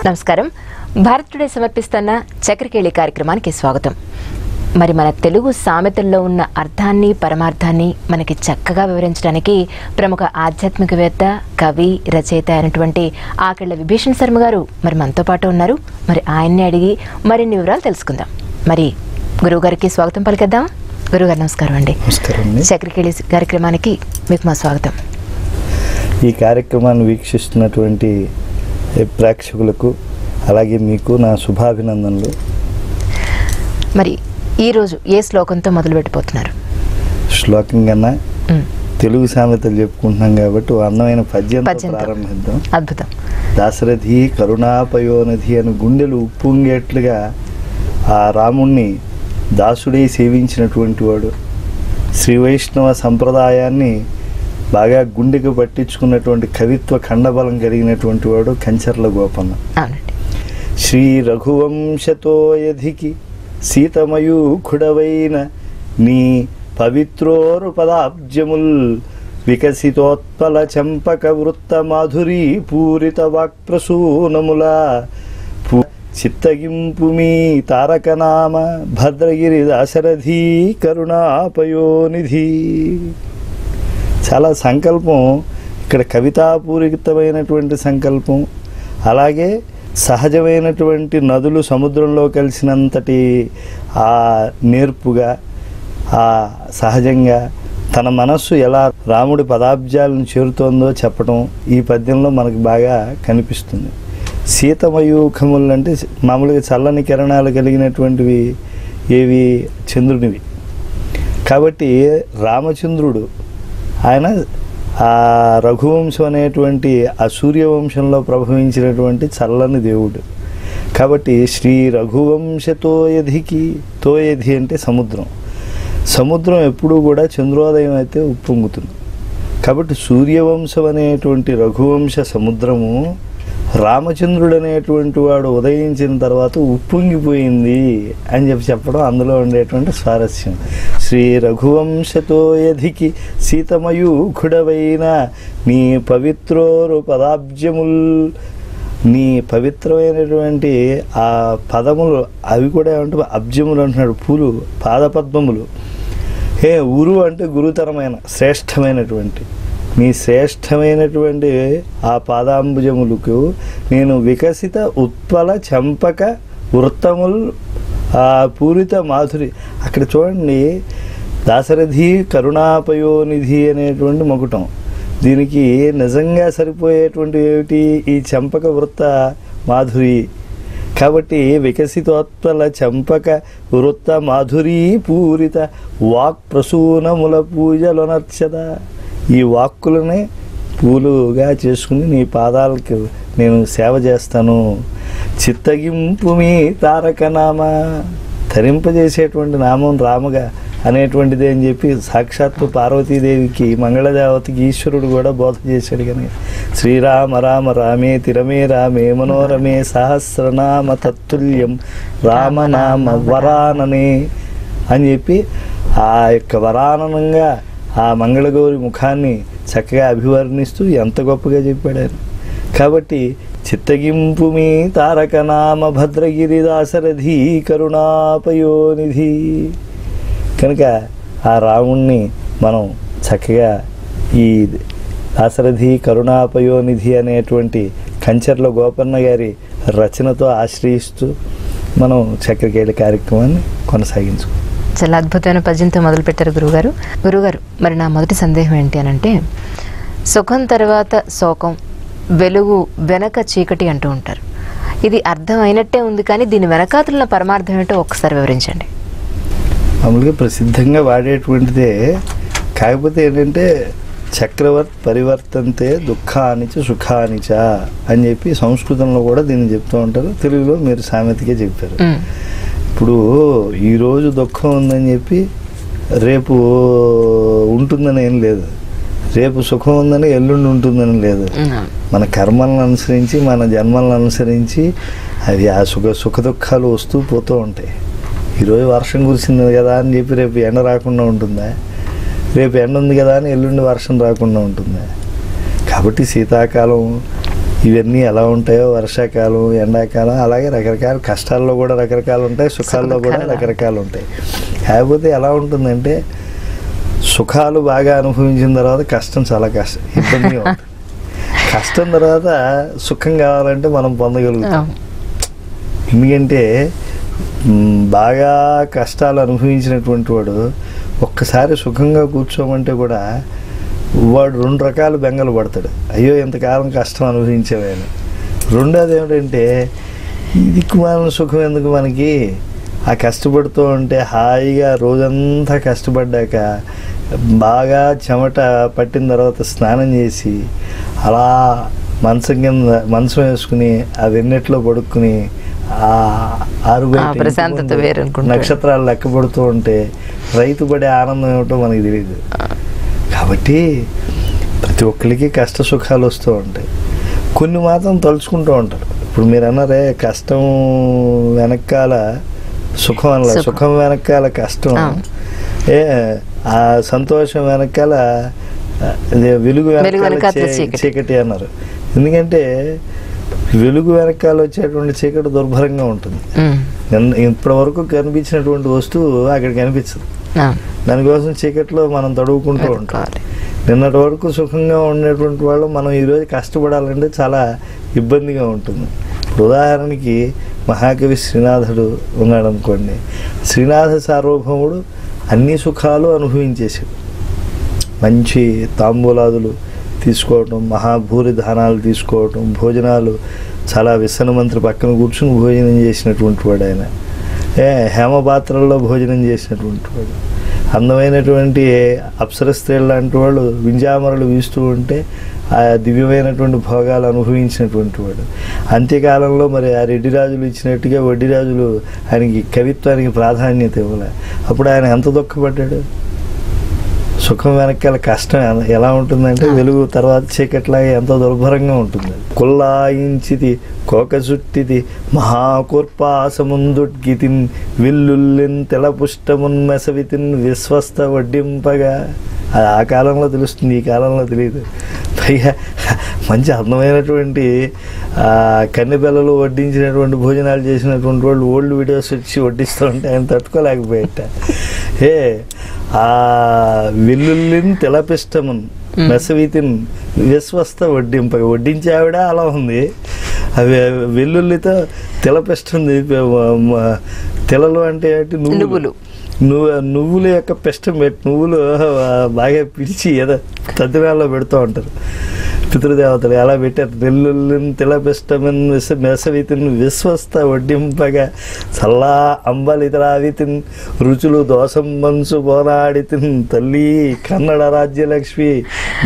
నమస్కారం. భారత్ టుడే సమర్పిస్తున్న చక్రకేళి కార్యక్రమానికి స్వాగతం. మరి మన తెలుగు సామెతల్లో ఉన్న అర్థాన్ని పరమార్థాన్ని మనకి చక్కగా వివరించడానికి ప్రముఖ ఆధ్యాత్మికవేత్త, కవి, రచయిత అయినటువంటి ఆకెళ్ల విభీషణ్ శర్మ గారు మరి మనతో పాటు ఉన్నారు. మరి ఆయన్ని అడిగి మరిన్ని వివరాలు తెలుసుకుందాం. మరి గురువు గారికి స్వాగతం పలికేద్దాం. గురుగారు నమస్కారం అండి. చక్రకేళి కార్యక్రమానికి మీకు మా స్వాగతం. ఈ కార్యక్రమాన్ని వీక్షిస్తున్నటువంటి ప్రేక్షకులకు అలాగే మీకు నా శుభాభినందనలు. మరి ఈరోజు ఏ శ్లోకంతో మొదలు పెట్టిపోతున్నారు? శ్లోకం కన్నా తెలుగు సామెతలు చెప్పుకుంటున్నాం కాబట్టి అందమైన పద్యంతో ప్రారంభిద్దాం. అద్భుతం. దాశరథి కరుణాపయోనిధి అని గుండెలు ఉప్పొంగేట్లుగా ఆ రాముణ్ణి దాసుడై సేవించినటువంటి వాడు, శ్రీ వైష్ణవ సంప్రదాయాన్ని బాగా గుండెకు పట్టించుకున్నటువంటి కవిత్వ ఖండబలం కలిగినటువంటి వాడు కంచర్ల గోపన్న. శ్రీ రఘువంశతో యధికి సీతమయూఖుడవైన నీ పవిత్రోరు పదాబ్జముల్ వికసితోత్పల చంపక వృత్త మాధురీ పూరిత వాక్ప్రసూనముల చిత్తగింపు మీ తారకనామ భద్రగిరి దాశరథి కరుణాపయోనిధి. చాలా సంకల్పం ఇక్కడ, కవితాపూరితమైనటువంటి సంకల్పం. అలాగే సహజమైనటువంటి నదులు సముద్రంలో కలిసినంతటి ఆ నేర్పుగా, ఆ సహజంగా తన మనస్సు ఎలా రాముడి పదాబ్జాలను చేరుతోందో చెప్పడం ఈ పద్యంలో మనకు బాగా కనిపిస్తుంది. సీతమయూఖములు అంటే మామూలుగా చల్లని కిరణాలు కలిగినటువంటివి ఏవి? చంద్రునివి. కాబట్టి రామచంద్రుడు ఆయన ఆ రఘువంశం అనేటువంటి ఆ సూర్యవంశంలో ప్రభవించినటువంటి చల్లని దేవుడు. కాబట్టి శ్రీ రఘువంశతో యధికి, తోయధి అంటే సముద్రం. సముద్రం ఎప్పుడూ కూడా చంద్రోదయం అయితే ఉప్పొంగుతుంది. కాబట్టి సూర్యవంశం అనేటువంటి రఘువంశ సముద్రము రామచంద్రుడు అనేటువంటి వాడు ఉదయించిన తర్వాత ఉప్పొంగిపోయింది అని చెప్పడం అందులో ఉండేటువంటి స్వారస్యం. శ్రీ రఘువంశతో యధికి సీతమయూఖుడవైన నీ పవిత్రోరు పదాబ్జముల్, నీ పవిత్రమైనటువంటి ఆ పదములు, అవి కూడా ఏమంటే అబ్జములు అంటున్నాడు, పూలు, పాదపద్మములు. ఉరు అంటే గురుతరమైన శ్రేష్టమైనటువంటి, మీ శ్రేష్టమైనటువంటి ఆ పాదాంబుజములకు నేను వికసిత ఉత్పల చంపక వృత్తముల్ ఆ పూరిత మాధురి. అక్కడ చూడండి, దాశరథి కరుణాపయోనిధి అనేటువంటి మకుటం. దీనికి నిజంగా సరిపోయేటువంటి ఏమిటి? ఈ చంపక వృత్త మాధురి. కాబట్టి వికసితోత్పల చంపక వృత్త మాధురీ పూరిత వాక్ ప్రసూనముల పూజలొనర్చద. ఈ వాక్కులనే పూలుగా చేసుకుని నీ పాదాలకు నేను సేవ చేస్తాను. చిత్తగింపు మీ తారకనామ, ధరింపజేసేటువంటి నామం రామగా అనేటువంటిది అని చెప్పి సాక్షాత్తు పార్వతీదేవికి, మంగళదేవతకి ఈశ్వరుడు కూడా బోధ చేశాడు. కనుక శ్రీరామ రామ రామే తిరమే రామే మనోరమే సహస్రనామ తత్తుల్యం రామనామ వరాననే అని చెప్పి ఆ యొక్క వరానంగా ఆ మంగళగౌరి ముఖాన్ని చక్కగా అభివర్ణిస్తూ ఎంత గొప్పగా చెప్పాడు ఆయన. కాబట్టి చిత్తగింపు మీ తారకనామ భద్రగిరి దాశరథి కరుణాపయోనిధి. కనుక ఆ రాముణ్ణి మనం చక్కగా ఈ దాశరథి కరుణాపయోనిధి అనేటువంటి కంచర్ల గోపన్న గారి రచనతో ఆశ్రయిస్తూ మనం చక్రకేళి కార్యక్రమాన్ని కొనసాగించుకుంటాం. చాలా అద్భుతమైన పద్యంతో మొదలుపెట్టారు గురువుగారు. గురువుగారు, మరి నా మొదటి సందేహం ఏంటి అని అంటే, సుఖం తర్వాత శోకం, వెలుగు వెనక చీకటి అంటూ ఉంటారు. ఇది అర్థం అయినట్టే ఉంది, కానీ దీని వెనకాతల పరమార్థం ఏంటో ఒక్కసారి వివరించండి. మామూలుగా ప్రసిద్ధంగా వాడేటువంటిదే, కాకపోతే ఏంటంటే చక్రవర్తి పరివర్తంతే దుఃఖానిచ సుఖానిచ అని చెప్పి సంస్కృతంలో కూడా దీన్ని చెప్తూ ఉంటారు. తెలుగులో మీరు సామెతగా చెప్పారు. ఇప్పుడు ఈరోజు దుఃఖం ఉందని చెప్పి రేపు ఉంటుందని ఏం లేదు, రేపు సుఖం ఉందని ఎల్లుండి ఉంటుందని లేదు. మన కర్మలను అనుసరించి, మన జన్మలను అనుసరించి అవి ఆ సుఖ దుఃఖాలు వస్తూ పోతూ ఉంటాయి. ఈరోజు వర్షం కురిసింది కదా అని చెప్పి రేపు ఎండ రాకుండా ఉంటుందా? రేపు ఎండ ఉంది కదా అని ఎల్లుండి వర్షం రాకుండా ఉంటుందా? కాబట్టి శీతాకాలం ఇవన్నీ ఎలా ఉంటాయో వర్షాకాలం ఎండాకాలం అలాగే రకరకాల కష్టాల్లో కూడా రకరకాలు ఉంటాయి, సుఖాల్లో కూడా రకరకాలు ఉంటాయి. కాకపోతే ఎలా ఉంటుందంటే సుఖాలు బాగా అనుభవించిన తర్వాత కష్టం చాలా ఇబ్బందిగా ఉంటుంది. కష్టం తర్వాత సుఖం కావాలంటే మనం పొందగలుగుతాం. ఎందుకంటే బాగా కష్టాలు అనుభవించినటువంటి వాడు ఒక్కసారి సుఖంగా కూర్చోమంటే కూడా వాడు 2 రకాల బెంగలు పడతాడు. అయ్యో ఎంతకాలం కష్టం అనుభవించేవాని. రెండోది ఏమిటంటే ఈ దిక్కుమాలిన సుఖం ఎందుకు మనకి, ఆ కష్టపడుతూ ఉంటే హాయిగా రోజంతా కష్టపడ్డాక బాగా చెమట పట్టిన తర్వాత స్నానం చేసి అలా మంచం వేసుకుని ఆ వెన్నెట్లో పడుకుని ప్రశాంతత వేరు, నక్షత్రాలు లెక్క పడుతూ ఉంటే రైతు పడే ఆనందం ఏమిటో మనకి తెలియదు. కాబట్టి ప్రతి ఒక్కరికి కష్ట సుఖాలు వస్తూ ఉంటాయి. కొన్ని మాత్రం తలుచుకుంటూ ఉంటారు. ఇప్పుడు మీరు అన్నారే కష్టం వెనకాల సుఖం అనలే, సుఖం వెనకాల కష్టం, ఆ సంతోషం వెనకాల వెలుగు వెనకాల చీకటి అన్నారు. ఎందుకంటే వెలుగు వెనకాల వచ్చేటువంటి చీకటి దుర్భరంగా ఉంటుంది. ఇప్పటి వరకు కనిపించినటువంటి వస్తువు అక్కడ కనిపించదు. దానికోసం చీకట్లో మనం తడువుకుంటూ ఉంటాం. నిన్నటి వరకు సుఖంగా ఉండేటువంటి వాళ్ళు మనం ఈరోజు కష్టపడాలంటే చాలా ఇబ్బందిగా ఉంటుంది. ఇప్పుడు ఉదాహరణకి మహాకవి శ్రీనాథుడు ఉన్నాడు అనుకోండి. శ్రీనాథ సార్వభౌముడు అన్ని సుఖాలు అనుభవించేసాడు. మంచి తాంబూలాదులు తీసుకోవటం, మహాభూరి దానాలు తీసుకోవటం, భోజనాలు చాలా విసనమంత్రి పక్కన కూర్చుని భోజనం చేసినటువంటి వాడు ఆయన. హేమపాత్రల్లో భోజనం చేసినటువంటి వాడు. అందమైనటువంటి అప్సర స్త్రీలు లాంటి వాళ్ళు వింజామరలు వీస్తూ ఉంటే ఆ దివ్యమైనటువంటి భోగాలు అనుభవించినటువంటి వాడు. అంత్యకాలంలో మరి ఆ రెడ్డి రాజులు ఇచ్చినట్టుగా వడ్డీ రాజులు ఆయనకి కవిత్వానికి ప్రాధాన్యత ఇవ్వలే. అప్పుడు ఆయన ఎంత దుఃఖపడ్డాడు. సుఖం వెనకాల కష్టం ఎలా ఉంటుందంటే వెలుగు తర్వాత చీకట్లాగా ఎంతో దుర్భరంగా ఉంటుంది. కుల్లాయించిది కోక చుట్టిది మహాకూర్పాసముందుడ్గితిన్ విల్లుల్లిన్ తెలపుష్టమున్ మెసవితిన్ విశ్వస్త వడ్డింపగా. అది ఆ కాలంలో తెలుస్తుంది, ఈ కాలంలో తెలియదు. పైగా మంచి అందమైనటువంటి కన్నె పిల్లలు వడ్డించినటువంటి భోజనాలు చేసినటువంటి వాళ్ళు ఓల్డ్ వీడియోస్ వచ్చి వడ్డిస్తూ ఉంటే ఆయన తట్టుకోలేకపోయేట. ఆ వెల్లుల్లిని తెలపిష్టమున్ మెసవితిన్ విశ్వస్త వడ్డింపగా. వడ్డించే ఆవిడ అలా ఉంది. అవి వెల్లుల్లితో తెలపిస్తుంది. తెలలు అంటే ఏంటి? నువ్వుల యొక్క పిష్టం పెట్టి నువ్వులు బాగా పిలిచి ఏదో తద్దినాల్లో పెడుతూ ఉంటారు పితృదేవతలు. అలా పెట్టారు. వెల్లుల్లిని తెలపిష్టమన్ మెసవితిన్ విశ్వస్త వడ్డింపగా చల్లా అంబలితరావితిన్ రుచులు దోసం మనసు పోనాడితిన్ తల్లి కన్నడ రాజ్యలక్ష్మి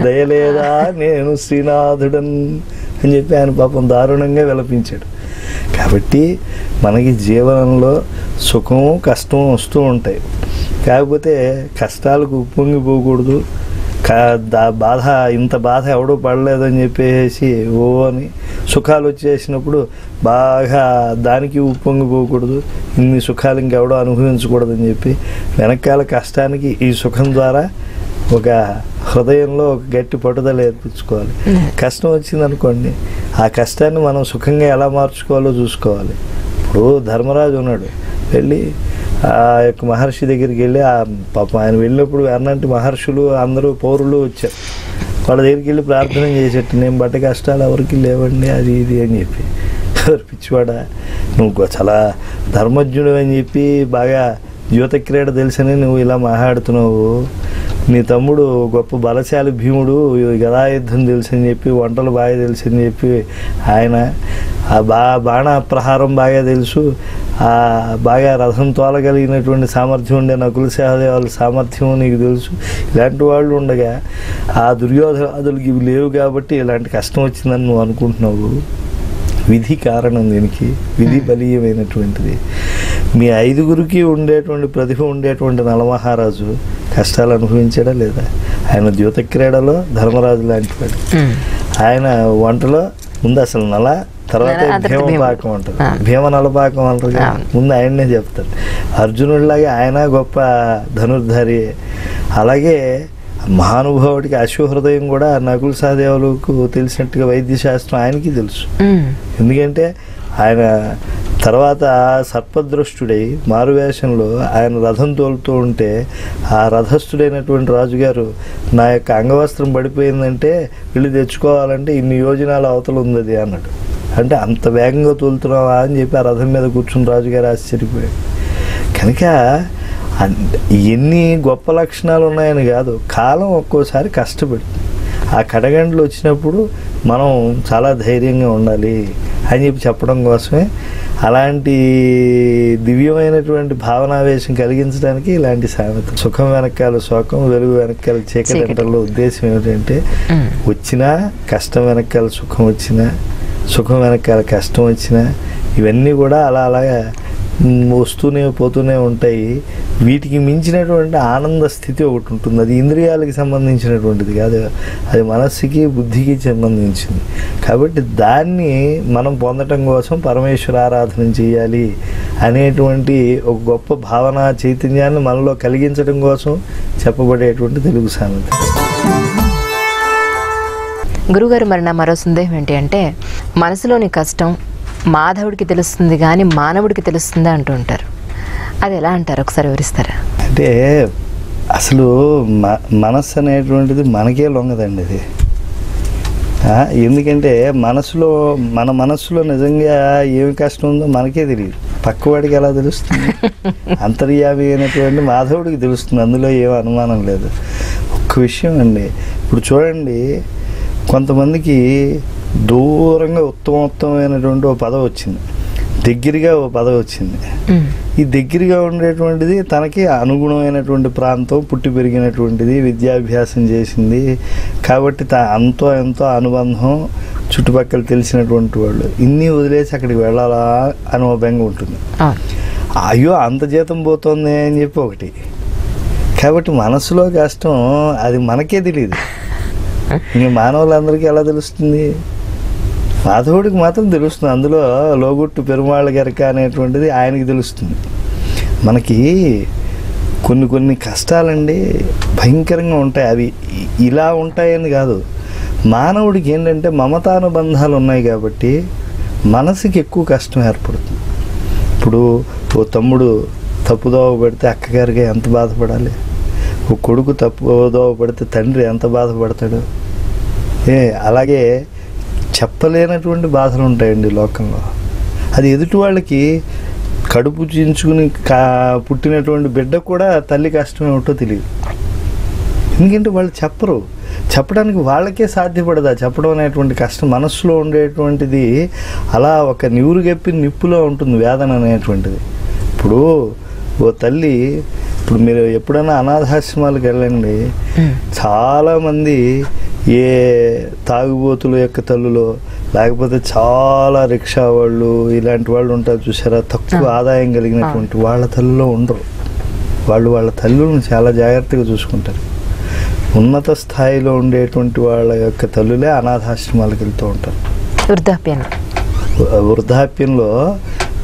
దయలేదా నేను శ్రీనాథుడన్ అని చెప్పి ఆయన పాపం దారుణంగా విలపించాడు. కాబట్టి మనకి జీవనంలో సుఖము కష్టం వస్తూ ఉంటాయి. కాకపోతే కష్టాలకు ఉప్పొంగిపోకూడదు. బాధ ఇంత బాధ ఎవడో పడలేదని చెప్పేసి అని సుఖాలు వచ్చేసినప్పుడు బాగా దానికి ఉప్పొంగిపోకూడదు. ఇన్ని సుఖాలు ఇంకెవడో అనుభవించకూడదని చెప్పి వెనకాల కష్టానికి ఈ సుఖం ద్వారా ఒక హృదయంలో ఒక గట్టి పట్టుదల ఏర్పించుకోవాలి. కష్టం వచ్చిందనుకోండి, ఆ కష్టాన్ని మనం సుఖంగా ఎలా మార్చుకోవాలో చూసుకోవాలి. ఇప్పుడు ధర్మరాజు ఉన్నాడు, వెళ్ళి ఆ యొక్క మహర్షి దగ్గరికి వెళ్ళి పాపం ఆయన వెళ్ళినప్పుడు అన్నంటి మహర్షులు అందరూ పౌరులు వచ్చారు. వాళ్ళ దగ్గరికి వెళ్ళి ప్రార్థన చేసేట్టు, నేను బట్ట కష్టాలు ఎవరికి లేవండి అది ఇది అని చెప్పి. పిచ్చివాడా, నువ్వు చాలా ధర్మజ్ఞుడు అని చెప్పి బాగా యువత క్రీడ తెలుసని నువ్వు ఇలా మాట్లాడుతున్నావు. నీ తమ్ముడు గొప్ప బలశాలి భీముడు, గదాయుద్ధం తెలుసని చెప్పి, వంటలు బాగా తెలుసని చెప్పి ఆయన ఆ బాణ ప్రహారం బాగా తెలుసు, బాగా రథం తోలగలిగినటువంటి సామర్థ్యం ఉండే నకుల సహదేవుల సామర్థ్యం నీకు తెలుసు. ఇలాంటి వాళ్ళు ఉండగా ఆ దుర్యోధనాదులకి ఇవి లేవు కాబట్టి ఇలాంటి కష్టం వచ్చిందని నువ్వు అనుకుంటున్నావు. విధి కారణం దీనికి, విధి బలీయమైనటువంటిది. మీ 5గురికి ఉండేటువంటి ప్రతిభ ఉండేటువంటి నలమహారాజు కష్టాలు అనుభవించాడా లేదా? ఆయన ద్యూత క్రీడలో ధర్మరాజు లాంటి వాడు. ఆయన వంటలో ముందు అసలు నల, తర్వాత భీమపాకం అంటారు, భీమ నలపాకం అంటారు కదా, ముందు ఆయన్నే చెప్తారు. అర్జునుడిలాగే ఆయన గొప్ప ధనుర్ధారి. అలాగే మహానుభావుడికి అశ్వహృదయం కూడా నకుల సహదేవులకు తెలిసినట్టుగా వైద్యశాస్త్రం ఆయనకి తెలుసు. ఎందుకంటే ఆయన తర్వాత సర్పదృష్టుడై మారువేషంలో ఆయన రథం తోలుతూ ఉంటే ఆ రథస్థుడైనటువంటి రాజుగారు నా యొక్క అంగవస్త్రం పడిపోయిందంటే వెళ్ళి తెచ్చుకోవాలంటే ఇన్ని యోజనాల అవతల ఉంది అది అన్నాడు. అంటే అంత వేగంగా తోలుతున్నావా అని చెప్పి ఆ రథం మీద కూర్చుని రాజుగారు ఆశ్చర్యపోయాడు. కనుక ఎన్ని గొప్ప లక్షణాలు ఉన్నాయని కాదు, కాలం ఒక్కోసారి కష్టపడుతుంది. ఆ కడగండ్లు వచ్చినప్పుడు మనం చాలా ధైర్యంగా ఉండాలి అని చెప్పి చెప్పడం కోసమే అలాంటి దివ్యమైనటువంటి భావనావేశం కలిగించడానికి ఇలాంటి సామెత. సుఖం వెనకాల శోకం, వెలుగు వెనకాల చీకటి అంటలో ఉద్దేశం ఏమిటంటే వచ్చినా కష్టం వెనకాల సుఖం వచ్చినా, సుఖం వెనకాల కష్టం వచ్చినా ఇవన్నీ కూడా అలాగా వస్తూనే పోతూనే ఉంటాయి. వీటికి మించినటువంటి ఆనంద స్థితి ఒకటి ఉంటుంది. అది ఇంద్రియాలకి సంబంధించినటువంటిది కాదు, అది మనస్సుకి బుద్ధికి సంబంధించింది. కాబట్టి దాన్ని మనం పొందటం కోసం పరమేశ్వర ఆరాధన చేయాలి అనేటువంటి ఒక గొప్ప భావన చైతన్యాన్ని మనలో కలిగించడం కోసం చెప్పబడేటువంటి తెలుగు సామెత. గురుగారు, మరి నా మరో సందేహం ఏంటి అంటే, మనసులోని కష్టం మాధవుడికి తెలుస్తుంది కానీ మానవుడికి తెలుస్తుందా అంటూ ఉంటారు. అది ఎలా అంటారు, ఒకసారి వివరిస్తారా? అంటే అసలు మనస్సు అనేటువంటిది మనకే లొంగదండి అది. ఎందుకంటే మన మనస్సులో నిజంగా ఏమి కష్టం ఉందో మనకే తెలియదు, పక్కవాడికి ఎలా తెలుస్తుంది? అంతర్యామి అయినటువంటి మాధవుడికి తెలుస్తుంది, అందులో ఏం అనుమానం లేదు. ఒక్క విషయం అండి, ఇప్పుడు చూడండి, కొంతమందికి దూరంగా ఉత్తమమైనటువంటి ఓ పదవి వచ్చింది, దగ్గరగా ఓ పదవి వచ్చింది. ఈ దగ్గరగా ఉండేటువంటిది తనకి అనుగుణమైనటువంటి ప్రాంతం, పుట్టి పెరిగినటువంటిది, విద్యాభ్యాసం చేసింది కాబట్టి అంతో ఎంతో అనుబంధం, చుట్టుపక్కల తెలిసినటువంటి వాళ్ళు. ఇన్ని వదిలేసి అక్కడికి వెళ్ళాలా అని ఒక బెంగ ఉంటుంది. అయ్యో అంత జీతం పోతుంది అని చెప్పి ఒకటి. కాబట్టి మనసులో కష్టం అది మనకే తెలియదు, ఇంక మానవులందరికీ ఎలా తెలుస్తుంది? మాధవుడికి మాత్రం తెలుస్తుంది, అందులో లోగుట్టు పెరుమాళ్ళ గరక అనేటువంటిది ఆయనకి తెలుస్తుంది. మనకి కొన్ని కష్టాలండి భయంకరంగా ఉంటాయి. అవి ఇలా ఉంటాయని కాదు, మానవుడికి ఏంటంటే మమతానుబంధాలు ఉన్నాయి కాబట్టి మనసుకి ఎక్కువ కష్టం ఏర్పడుతుంది. ఇప్పుడు ఓ తమ్ముడు తప్పుదోవ పడితే అక్కగారికి ఎంత బాధపడాలి, ఓ కొడుకు తప్పుదోవ పడితే తండ్రి ఎంత బాధపడతాడు. అలాగే చెప్పలేనటువంటి బాధలు ఉంటాయండి లోకంలో. అది ఎదుటి వాళ్ళకి కడుపు చించుకుని పుట్టినటువంటి బిడ్డ కూడా తల్లి కష్టం ఏమిటో తెలియదు. ఎందుకంటే వాళ్ళు చెప్పడానికి వాళ్ళకే సాధ్యపడదా చెప్పడం అనేటువంటి కష్టం. మనస్సులో ఉండేటువంటిది అలా ఒక నివురుగప్పి నిప్పులో ఉంటుంది వేదన అనేటువంటిది. ఇప్పుడు ఓ తల్లి, ఇప్పుడు మీరు ఎప్పుడైనా అనాథాశ్రమాలకు వెళ్ళండి, చాలామంది ఏ తాగుబోతుల యొక్క తల్లులో లేకపోతే చాలా రిక్షా వాళ్ళు ఇలాంటి వాళ్ళు ఉంటారు చూసారా, తక్కువ ఆదాయం కలిగినటువంటి వాళ్ళ తల్లిలో ఉండరు. వాళ్ళ తల్లులను చాలా జాగ్రత్తగా చూసుకుంటారు. ఉన్నత స్థాయిలో ఉండేటువంటి వాళ్ళ యొక్క తల్లులే అనాథాశ్రమాలకు వెళ్తూ ఉంటారు. వృద్ధాప్యంలో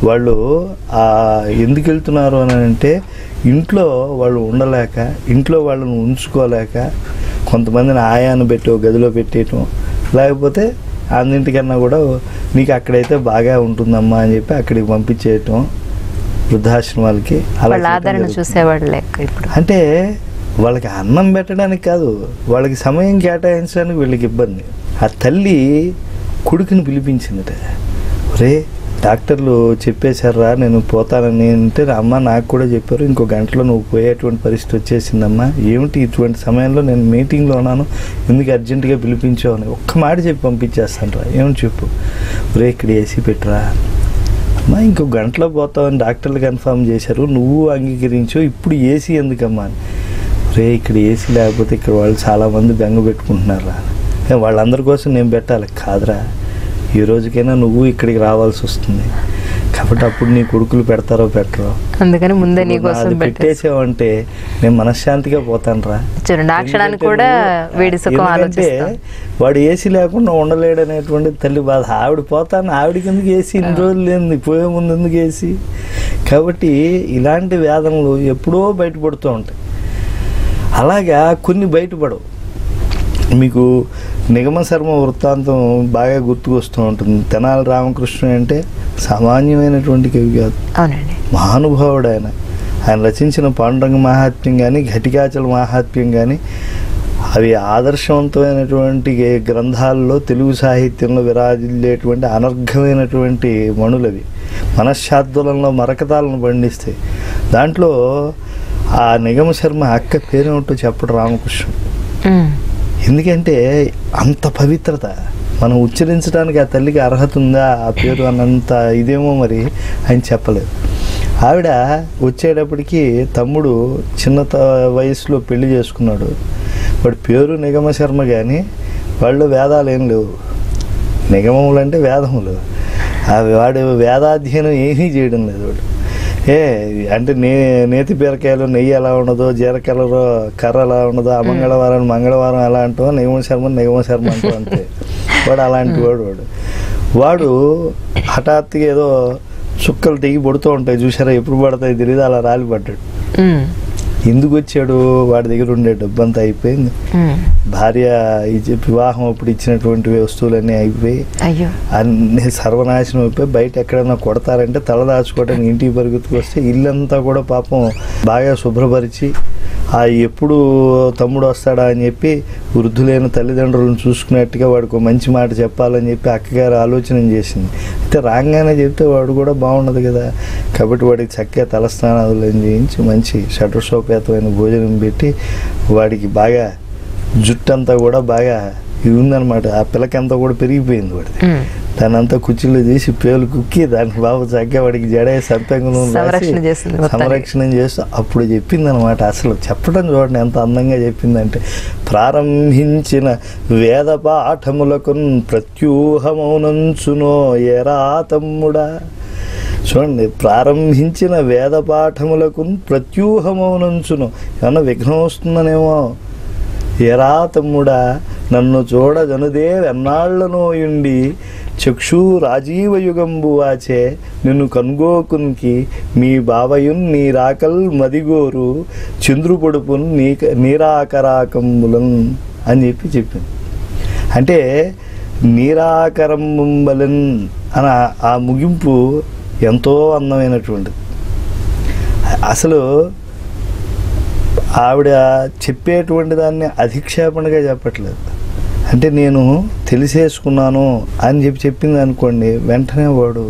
వాళ్ళు ఎందుకు వెళ్తున్నారు అని అంటే, ఇంట్లో వాళ్ళు ఉండలేక, ఇంట్లో వాళ్ళని ఉంచుకోలేక కొంతమందిని ఆయాను పెట్టి ఒక గదిలో పెట్టేయటం, లేకపోతే అన్నింటికన్నా కూడా నీకు అక్కడైతే బాగా ఉంటుందమ్మా అని చెప్పి అక్కడికి పంపించేయటం వృద్ధాశ్రమాలకి. అలా చూసేవాడు లేక ఇప్పుడు అంటే వాళ్ళకి అన్నం పెట్టడానికి కాదు, వాళ్ళకి సమయం కేటాయించడానికి వీళ్ళకి ఇబ్బంది. ఆ తల్లి కొడుకుని పిలిపించిందట, ఒరే డాక్టర్లు చెప్పేశారా నేను పోతానని అంటే, అమ్మ నాకు కూడా చెప్పారు, ఇంకో గంటలో నువ్వు పోయేటువంటి పరిస్థితి వచ్చేసిందమ్మా, ఏమిటి ఇటువంటి సమయంలో నేను మీటింగ్లో ఉన్నాను, ఎందుకు అర్జెంటుగా పిలిపించావు అని ఒక్క మాట చెప్పి పంపించేస్తాను రా. ఏమని చెప్పు, ఒరే ఇక్కడ ఏసీ పెట్టరా అమ్మా, ఇంకో గంటలో పోతావని డాక్టర్లు కన్ఫర్మ్ చేశారు, నువ్వు అంగీకరించు, ఇప్పుడు ఏసీ ఎందుకమ్మా అని. రే ఇక్కడ ఏసీ లేకపోతే ఇక్కడ వాళ్ళు చాలామంది బెంగ పెట్టుకుంటున్నారా, వాళ్ళందరి కోసం నేను పెట్టాలి కాదురా, ఈ రోజుకైనా నువ్వు ఇక్కడికి రావాల్సి వస్తుంది, కాబట్టి అప్పుడు నీ కొడుకులు పెడతారో పెట్టరో, అందుకని ముందే నీ కోసం పెట్టేసావంటే నేను మనశ్శాంతిగా పోతాను రా. వాడు ఏసీ లేకుండా ఉండలేడు అనేటువంటి తల్లి బాధ. ఆవిడ పోతాను, ఆవిడకి ఎందుకు ఏసీ, ఇన్ని రోజులు లేదు పోయే ముందు ఎందుకు ఏసీ. కాబట్టి ఇలాంటి వేదనలు ఎప్పుడో బయటపడుతూ ఉంటాయి. అలాగా కొన్ని బయటపడవు. మీకు నిగమ శర్మ వృత్తాంతం బాగా గుర్తుకొస్తూ ఉంటుంది. తెనాలి రామకృష్ణ అంటే సామాన్యమైనటువంటి కవి కాదు, అవునండి, మహానుభావుడు ఆయన. ఆయన రచించిన పాండురంగ మహాత్మ్యం కానీ ఘటికాచల మహాత్మ్యం కానీ అవి ఆదర్శవంతమైనటువంటి గ్రంథాల్లో తెలుగు సాహిత్యంలో విరాజిల్లేటువంటి అనర్ఘమైనటువంటి మణులవి. మనశ్శాద్వలంలో మరకతాలను పండిస్తాయి. దాంట్లో ఆ నిగమ శర్మ అక్క పేరేమిటో చెప్పడు రామకృష్ణ. ఎందుకంటే అంత పవిత్రత, మనం ఉచ్చరించడానికి ఆ తల్లికి అర్హత ఉందా ఆ పేరు అన్నంత ఇదేమో మరి ఆయన చెప్పలేదు. ఆవిడ వచ్చేటప్పటికి తమ్ముడు చిన్న వయసులో పెళ్లి చేసుకున్నాడు. వాడి పేరు నిగమ శర్మ కానీ వాళ్ళు వేదాలు ఏం లేవు. నిగమములు అంటే వేదములు. వాడు వేదాధ్యయనం ఏమీ చేయడం లేదు. వాడు అంటే నేతి బీరకాయలు నెయ్యి ఎలా ఉండదో, జీరకాయలలో కర్ర ఎలా ఉండదో, ఆ మంగళవారం ఎలా అంటో నిగమ శర్మ అంటూ అంతే. వాడు అలాంటి వాడు హఠాత్తుగా ఏదో చుక్కలు తెగి పడుతూ ఉంటాయి చూసారా, ఎప్పుడు పడతాయి తెలియదు, అలా రాలి పడ్డాడు. ఎందుకు వచ్చాడు? వాడి దగ్గర ఉండే డబ్బంతా అయిపోయింది. భార్య వివాహం అప్పుడు ఇచ్చినటువంటి వస్తువులన్నీ అయిపోయి అన్ని సర్వనాశనం అయిపోయి బయట ఎక్కడైనా కొడతారంటే తలదాచుకోవడానికి ఇంటికి పరిగెత్తుకు వస్తే ఇల్లంతా కూడా పాపం బాగా శుభ్రపరిచి ఎప్పుడు తమ్ముడు వస్తాడా అని చెప్పి వృద్ధులైన తల్లిదండ్రులను చూసుకున్నట్టుగా వాడికి మంచి మాట చెప్పాలని చెప్పి అక్కగారు ఆలోచన చేసింది. అయితే రాగానే చెప్తే వాడు కూడా బాగుండదు కదా, కాబట్టి వాడికి చక్కగా తలస్నానాలు చేయించి మంచి షడ్రసోపేతమైన భోజనం పెట్టి వాడికి బాగా జుట్టంతా కూడా బాగా ఇది ఉందనమాట. ఆ పిల్లకంతా కూడా పెరిగిపోయింది వాడిది. దాని అంతా కుర్చీలో చేసి పేలు కుక్కి దానికి బాబు చక్కగా వాడికి జడే సంపెంగం సంరక్షణ చేస్తూ అప్పుడు చెప్పింది అనమాట. అసలు చెప్పడం చూడండి ఎంత అందంగా చెప్పిందంటే, ప్రారంభించిన వేద పాఠములకు ప్రత్యూహమౌనంచునో ఎరా తమ్ముడా. చూడండి, ప్రారంభించిన వేద పాఠములకు ప్రత్యూహమౌనంచును. ఏమన్నా విఘ్నం వస్తుందనేమో. ఎరా తమ్ముడా నన్ను చూడ జనుదే వెన్నాళ్లనోయుండి చక్షు రాజీవయుగంబు వాచే నిన్ను కనుగోకునికి మీ బావయున్ నీ రాకల్ మదిగోరు చంద్రుపొడుపున్ నీరాకరాకంబులన్ అని చెప్పింది. అంటే నీరాకరంబులన్ అని ఆ ముగింపు ఎంతో అందమైనటువంటిది. అసలు ఆవిడ చెప్పేటువంటి దాన్ని అధిక్షేపణగా చెప్పట్లేదు. అంటే నేను తెలిసేసుకున్నాను అని చెప్పింది అనుకోండి, వెంటనే వాడు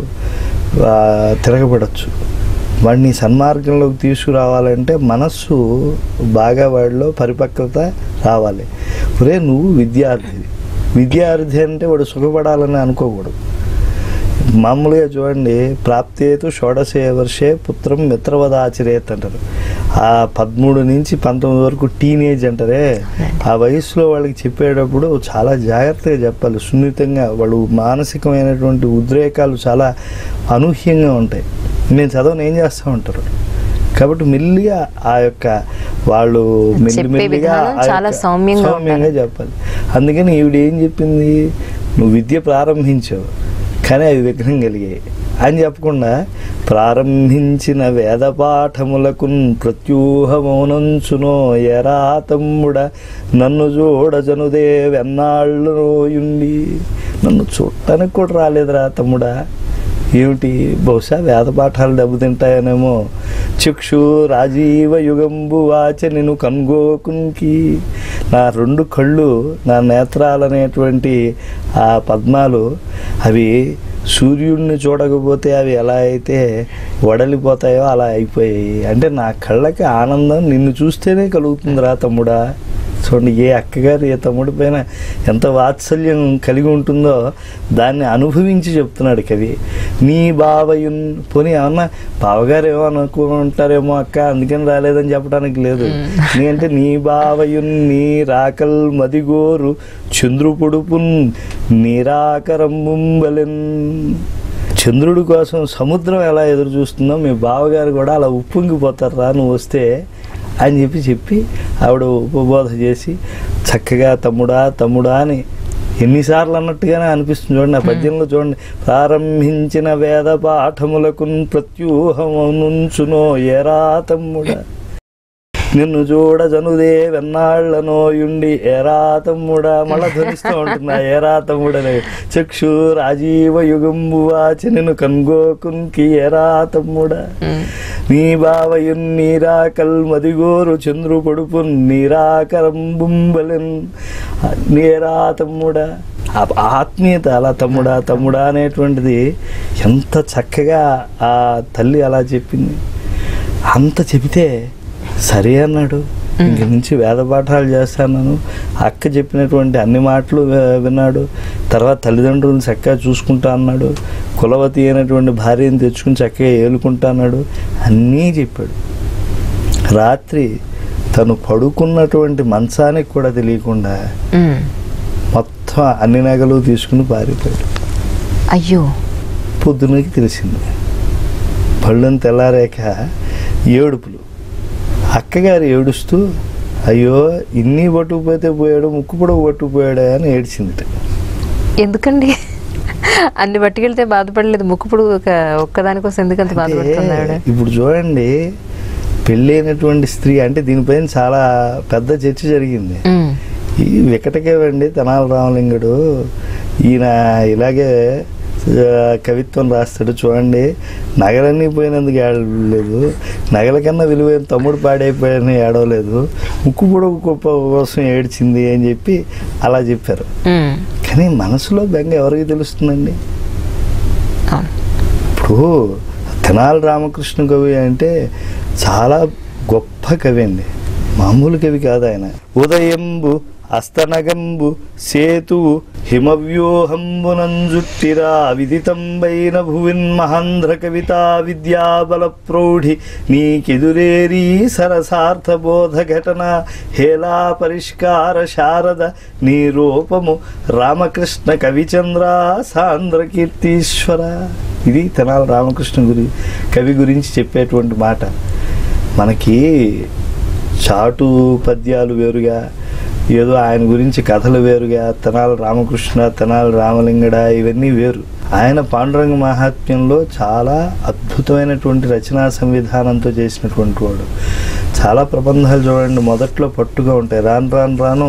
తిరగబడచ్చు. వాడిని సన్మార్గంలోకి తీసుకురావాలంటే మనస్సు బాగా వాడిలో పరిపక్వత రావాలి. ఒరే నువ్వు విద్యార్థి అంటే వాడు సుఖపడాలని అనుకోకూడదు. మామూలుగా చూడండి, ప్రాప్తేతు షోడశే వర్షే పుత్రం మిత్రవదాచరేత్ అంటారు. ఆ 13 నుంచి 19 వరకు టీనేజ్ అంటారే, ఆ వయసులో వాళ్ళకి చెప్పేటప్పుడు చాలా జాగ్రత్తగా చెప్పాలి, సున్నితంగా. వాళ్ళు మానసికమైనటువంటి ఉద్రేకాలు చాలా అనూహ్యంగా ఉంటాయి. నేను చదవని ఏం చేస్తూ ఉంటారు. కాబట్టి మెల్లిగా ఆ యొక్క వాళ్ళు మెల్లిమెల్లిగా సౌమ్యంగా చెప్పాలి. అందుకని ఈవిడ ఏం చెప్పింది, నువ్వు విద్య ప్రారంభించావు కానీ అవి విఘ్నం కలిగాయి అని చెప్పకుండా, ప్రారంభించిన వేద పాఠములకు ప్రత్యూహమౌనంచునో ఎరా తమ్ముడ నన్ను చూడజనుదే వెన్నాళ్ళుండి. నన్ను చూడటానికి కూడా రాలేదురా తమ్ముడా. ఏమిటి, బహుశా వేద పాఠాలు దెబ్బతింటాయనేమో. చక్షు రాజీవ యుగంబు వాచ నిన్ను కనుగోకునికి. నా 2 కళ్ళు, నా నేత్రాలనేటువంటి ఆ పద్మాలు అవి సూర్యుడిని చూడకపోతే అవి ఎలా అయితే వడలిపోతాయో అలా అయిపోయాయి. అంటే నా కళ్ళకి ఆనందం నిన్ను చూస్తేనే కలుగుతుందిరా తమ్ముడా. చూడండి, ఏ అక్కగారు ఏ తమ్ముడి పైన ఎంత వాత్సల్యం కలిగి ఉంటుందో దాన్ని అనుభవించి చెప్తున్నాడు కవి. నీ బావయున్, పోనీ ఏమన్నా బావగారు ఏమో అనుకుంటారేమో అక్క అందుకని రాలేదని చెప్పడానికి లేదు. ఎందుకంటే నీ బావయున్ నీ రాకల్ మదిగోరు చంద్రుపొడుపున్ నీరాకరంబుంబలెన్. చంద్రుడి కోసం సముద్రం ఎలా ఎదురు చూస్తుందో మీ బావగారు కూడా అలా ఉప్పొంగిపోతారా నువ్వు వస్తే అని చెప్పి ఆవిడ ఉపబోధ చేసి చక్కగా తమ్ముడా అని ఎన్నిసార్లు అన్నట్టుగానే అనిపిస్తుంది. చూడండి, ఆ పద్యంలో చూడండి, ప్రారంభించిన వేద పాఠములకు ప్రత్యూహమునుంచునో ఎరా తమ్ముడా. నిన్ను చూడజనుదే వెన్నాళ్లనోయుండి ఏరా తమ్ముడా, మళ్ళా ధ్వనిస్తూ ఉంటున్నా ఏరా తమ్ముడనే. చక్షు రాజీవ యుగంబు వాచి నిన్ను కన్గోకున్కి ఏరా తమ్ముడా, నీ బావయున్ నీరాకల్ మదిగోరు చంద్రు పొడుపు నీరాకరంబుంబలెన్ నేరా తమ్ముడా. ఆత్మీయత అలా తమ్ముడా తమ్ముడా అనేటువంటిది ఎంత చక్కగా ఆ తల్లి అలా చెప్పింది. అంత చెబితే సరే అన్నాడు. ఇంక నుంచి వేద పాఠాలు చేస్తాను. అక్క చెప్పినటువంటి అన్ని మాటలు విన్నాడు. తర్వాత తల్లిదండ్రులను చక్కగా చూసుకుంటా అన్నాడు. కులవతి అయినటువంటి భార్యను తెచ్చుకుని చక్కగా ఏలుకుంటా అన్నాడు. అన్నీ చెప్పాడు. రాత్రి తను పడుకున్నటువంటి మంచానికి కూడా తెలియకుండా మొత్తం అన్ని నగలు తీసుకుని పారిపోయాడు. అయ్యో. పొద్దునకి తెలిసింది. పళ్ళని తెల్లారాక ఏడుపులు. అక్కగారు ఏడుస్తూ అయ్యో ఇన్ని పట్టుకుపోతే పోయాడు, ముక్కు పొడవు పట్టుకుపోయాడా అని ఏడ్చింది. ఎందుకండి అన్ని పట్టుకెళ్తే బాధపడలేదు, ముక్కు పొడవు ఒక్కదానికోసం ఎందుకంత బాధపడుతున్నాడు? ఇప్పుడు చూడండి, పెళ్ళైనటువంటి స్త్రీ అంటే దీనిపైన చాలా పెద్ద చర్చ జరిగింది. ఈ వికటకేవండి తెనాలి రామలింగుడు, ఈయన ఇలాగే కవిత్వం రాస్తాడు. చూడండి, నగలన్నీ పోయినందుకు ఏడలేదు, నగల కన్నా విలువైన తమ్ముడు పాడైపోయాడని ఏడవలేదు, ముక్కు పొడవు కోసం ఏడ్చింది అని చెప్పి అలా చెప్పారు. కానీ మనసులో బెంగ ఎవరికి తెలుస్తుందండి? ఇప్పుడు తెనాలి రామకృష్ణ కవి అంటే చాలా గొప్ప కవి అండి, మామూలు కవి కాదు ఆయన. ఉదయంబు అస్తనగంబు సేతువు హిమవ్యూహంబునంజుట్టిరా విదితంబైన భువిన్ మహంధ్ర కవితా విద్యాబల ప్రౌఢి నీకెదురేరీ సరసార్థబోధ ఘటన హేలా పరిష్కార శారద నీ రూపము రామకృష్ణ కవిచంద్ర సాంద్ర కీర్తీశ్వర. ఇది తెనాలి రామకృష్ణ కవి గురించి చెప్పేటువంటి మాట. మనకి చాటు పద్యాలు వేరుగా, ఏదో ఆయన గురించి కథలు వేరుగా, తెనాలి రామకృష్ణ, తెనాలి రామలింగడ ఇవన్నీ వేరు. ఆయన పాండురంగ మహాత్మ్యంలో చాలా అద్భుతమైనటువంటి రచనా సంవిధానంతో చేసినటువంటి వాడు. చాలా ప్రబంధాలు చూడండి, మొదట్లో పట్టుగా ఉంటాయి, రాను రాను రాను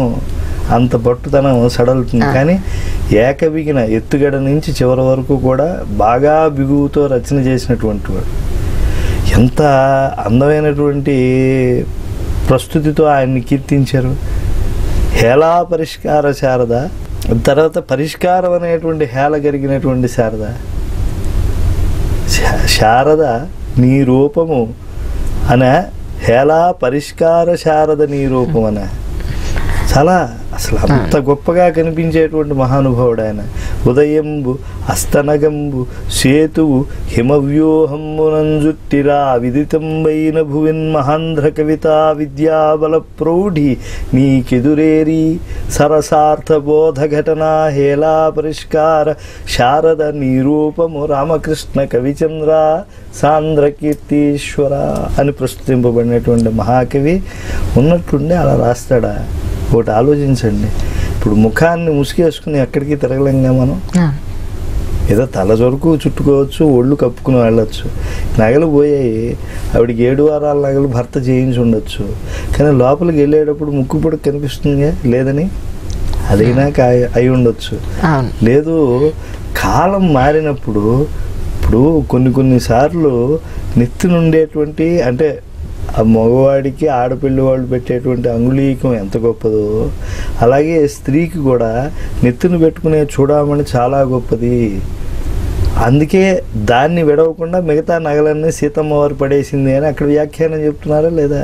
అంత పట్టుతనం సడలుతుంది. కానీ ఏకబిగిన ఎత్తుగడ నుంచి చివరి వరకు కూడా బాగా బిగువుతో రచన చేసినటువంటి వాడు. ఎంత అందమైనటువంటి ప్రస్తుతితో ఆయన్ని కీర్తించారు. హేళా పరిష్కార శారద, తర్వాత పరిష్కారం అనేటువంటి హేళ కలిగినటువంటి శారద. శారద నీ రూపము అనే హేళా పరిష్కార శారద నీ రూపం అనే చాలా అసలు అంత గొప్పగా కనిపించేటువంటి మహానుభావుడు ఆయన. ఉదయంబు అస్తనగంబు సేతువు హిమవ్యూహంబునంజుట్టిరా విదితంబైన భువిన్ మహంధ్ర కవితా విద్యాబల ప్రౌఢి నీకెదురేరీ సరసార్థబోధ ఘటన హేళా పరిష్కార శారద నిరూపము రామకృష్ణ కవిచంద్ర సాంద్ర కీర్తీశ్వర అని ప్రస్తుతింపబడినటువంటి మహాకవి ఉన్నట్టుండి అలా రాస్తాడా? ఒకటి ఆలోచించండి. ఇప్పుడు ముఖాన్ని ముసుగేసుకుని ఎక్కడికి తిరగలేంగా మనం. ఏదో తల వరకు చుట్టుకోవచ్చు, ఒళ్ళు కప్పుకుని వెళ్ళొచ్చు. నగలు పోయాయి, ఆవిడికి 7 వారాల నగలు భర్త చేయించి ఉండొచ్చు. కానీ లోపలికి వెళ్ళేటప్పుడు ముక్కు పొడి కనిపిస్తుందిగా లేదని, అదైనా అయి ఉండొచ్చు. లేదు, కాలం మారినప్పుడు ఇప్పుడు కొన్నిసార్లు నెత్తి నుండేటువంటి అంటే ఆ మగవాడికి ఆడపిల్లి వాళ్ళు పెట్టేటువంటి అంగుళీకం ఎంత గొప్పదో, అలాగే స్త్రీకి కూడా నెత్తిని పెట్టుకునే చూడమని చాలా గొప్పది. అందుకే దాన్ని విడవకుండా మిగతా నగలన్నీ సీతమ్మ వారు పడేసింది అని అక్కడ వ్యాఖ్యానం చెప్తున్నారా లేదా?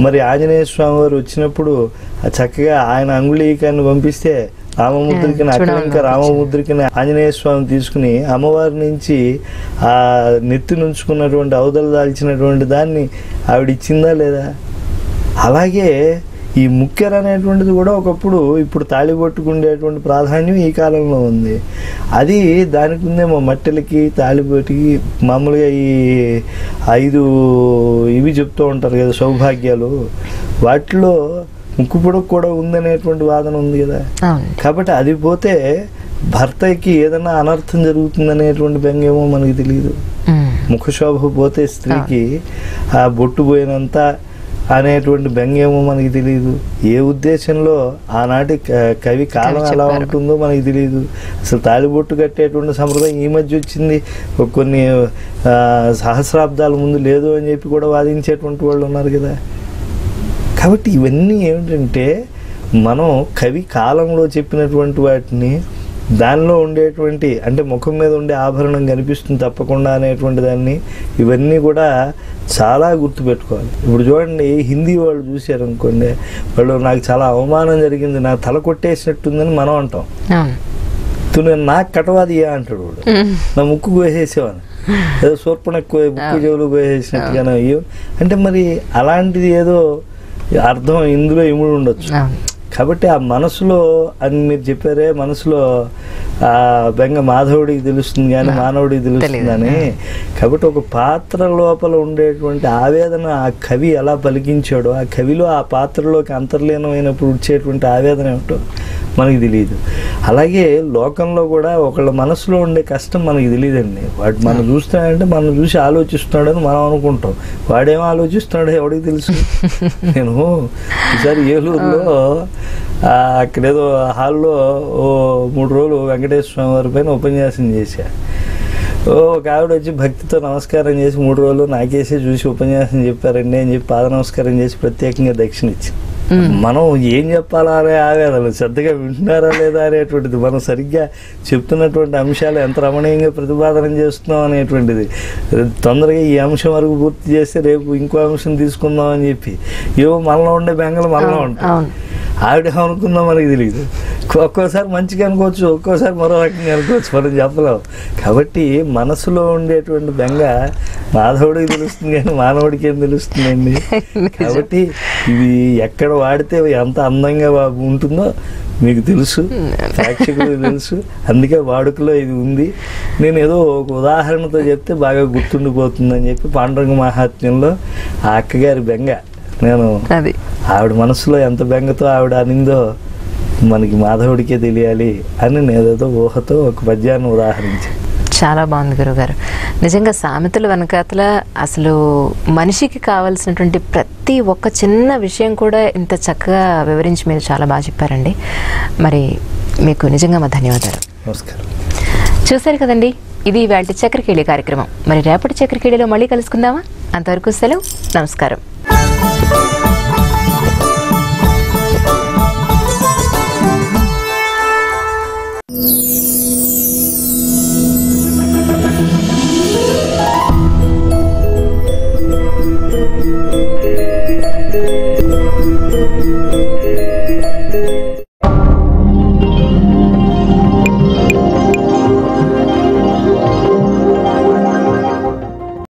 మరి ఆంజనేయ స్వామి వారు వచ్చినప్పుడు చక్కగా ఆయన అంగుళీకాన్ని పంపిస్తే రామముద్రికని అక్కడ ఇంకా రామముద్రికని ఆంజనేయ స్వామి తీసుకుని అమ్మవారి నుంచి ఆ నెత్తి నుంచుకున్నటువంటి అవతల దాల్చినటువంటి దాన్ని ఆవిడ ఇచ్చిందా లేదా? అలాగే ఈ ముక్కెర అనేటువంటిది కూడా ఒకప్పుడు ఇప్పుడు తాళిబొట్టుకుండేటువంటి ప్రాధాన్యం ఈ కాలంలో ఉంది. అది దానికి ఉందేమో మట్టెలకి తాళిబొట్టుకి మామూలుగా ఈ 5 ఇవి చెప్తూ ఉంటారు కదా సౌభాగ్యాలు, వాటిలో ముక్కు పొడవు కూడా ఉందనేటువంటి వాదన ఉంది కదా. కాబట్టి అది పోతే భర్తకి ఏదైనా అనర్థం జరుగుతుందనేటువంటి బెంగేమో మనకి తెలియదు. ముఖశోభ పోతే స్త్రీకి ఆ బొట్టు పోయినంత అనేటువంటి బెంగ ఏమో మనకి తెలియదు. ఏ ఉద్దేశంలో ఆనాటి కవి కాలం ఎలా ఉంటుందో మనకి తెలియదు. అసలు తాళిబొట్టు కట్టేటువంటి సంప్రదాయం ఈ మధ్య వచ్చింది, కొన్ని సహస్రాబ్దాల ముందు లేదు అని చెప్పి కూడా వాదించేటువంటి వాళ్ళు ఉన్నారు కదా. కాబట్టి ఇవన్నీ ఏమిటంటే మనం కవి కాలంలో చెప్పినటువంటి వాటిని దానిలో ఉండేటువంటి అంటే ముఖం మీద ఉండే ఆభరణం కనిపిస్తుంది తప్పకుండా అనేటువంటి దాన్ని ఇవన్నీ కూడా చాలా గుర్తుపెట్టుకోవాలి. ఇప్పుడు చూడండి, హిందీ వాళ్ళు చూశారనుకోండి, వాళ్ళు నాకు చాలా అవమానం జరిగింది, నా తల కొట్టేసినట్టుందని మనం అంటాం. నేను నాకు కటవాదియా అంటాడు వాడు, నా ముక్కు కోసేసేవాను, ఏదో సూర్పణకు ముక్కు చెవులు కోసేసినట్టుగానే. అంటే మరి అలాంటిది ఏదో అర్థం ఇందులో ఇముడు ఉండొచ్చు. కాబట్టి ఆ మనసులో అని మీరు చెప్పారే, మనసులో ఆ బెంగ మాధవుడికి తెలుస్తుంది కానీ మానవుడికి తెలుస్తుందని. కాబట్టి ఒక పాత్ర లోపల ఉండేటువంటి ఆవేదన ఆ కవి ఎలా పలికించాడో, ఆ కవిలో ఆ పాత్రలోకి అంతర్లీనమైనప్పుడు వచ్చేటువంటి ఆవేదన ఏమిటో మనకి తెలియదు. అలాగే లోకంలో కూడా ఒకళ్ళ మనసులో ఉండే కష్టం మనకి తెలియదండి. వాడు మనం చూస్తున్నాడంటే మనం చూసి ఆలోచిస్తున్నాడని మనం అనుకుంటాం, వాడేమో ఆలోచిస్తున్నాడో ఎవడికి తెలుసు. నేను ఈసారి ఏలూరులో అక్కడేదో హాల్లో 3 రోజులు వెంకటేశ్వర స్వామి వారి పైన ఉపన్యాసం చేశా. ఒక ఆవిడ వచ్చి భక్తితో నమస్కారం చేసి 3 రోజులు నాకేసే చూసి ఉపన్యాసం చెప్పారండి అని చెప్పి పాద నమస్కారం చేసి ప్రత్యేకంగా దక్షిణ ఇచ్చింది. మనం ఏం చెప్పాలా అనే ఆవేదన, శ్రద్ధగా వింటున్నారా లేదా అనేటువంటిది, మనం సరిగ్గా చెప్తున్నటువంటి అంశాలు ఎంత రమణీయంగా ప్రతిపాదన చేస్తున్నాం అనేటువంటిది, తొందరగా ఈ అంశం వరకు పూర్తి చేస్తే రేపు ఇంకో అంశం తీసుకుందాం అని చెప్పి ఏవో మనలో ఉండే బెంగలు మనలో ఉంటాయి. ఆవిడ ఏమనుకుందాం మనకి తెలియదు. ఒక్కోసారి మంచిగా అనుకోవచ్చు, ఒక్కోసారి మరో రకంగా అనుకోవచ్చు, మనం చెప్పలేం. కాబట్టి మనసులో ఉండేటువంటి బెంగ మాధవుడికి తెలుస్తుంది కానీ మానవుడికి ఏం తెలుస్తుందండి. కాబట్టి ఇది ఎక్కడ వాడితే ఎంత అందంగా ఉంటుందో మీకు తెలుసు, ప్రేక్షకులకు తెలుసు. అందుకే వాడుకలో ఇది ఉంది. నేను ఏదో ఒక ఉదాహరణతో చెప్తే బాగా గుర్తుండిపోతుందని చెప్పి పాండురంగ మహాత్మ్యంలో ఆ అక్కగారి బెంగ, నేను ఆవిడ మనసులో ఎంత బెంగతో ఆవిడ అనిందో మనకి మాధవుడికే తెలియాలి అని నేనేదో ఊహతో ఒక పద్యాన్ని ఉదాహరించాను. చాలా బాగుంది గురుగారు. నిజంగా సామెతల వెనకాతల అసలు మనిషికి కావాల్సినటువంటి ప్రతి ఒక్క చిన్న విషయం కూడా ఇంత చక్కగా వివరించి మీరు చాలా బాగా చెప్పారండి. మరి మీకు నిజంగా మా ధన్యవాదాలు. నమస్కారం. చూశారు కదండి, ఇది ఇవాల్టి చక్రకేళి కార్యక్రమం. మరి రేపటి చక్రకేళిలో మళ్ళీ కలుసుకుందామా? అంతవరకు సెలవు, నమస్కారం.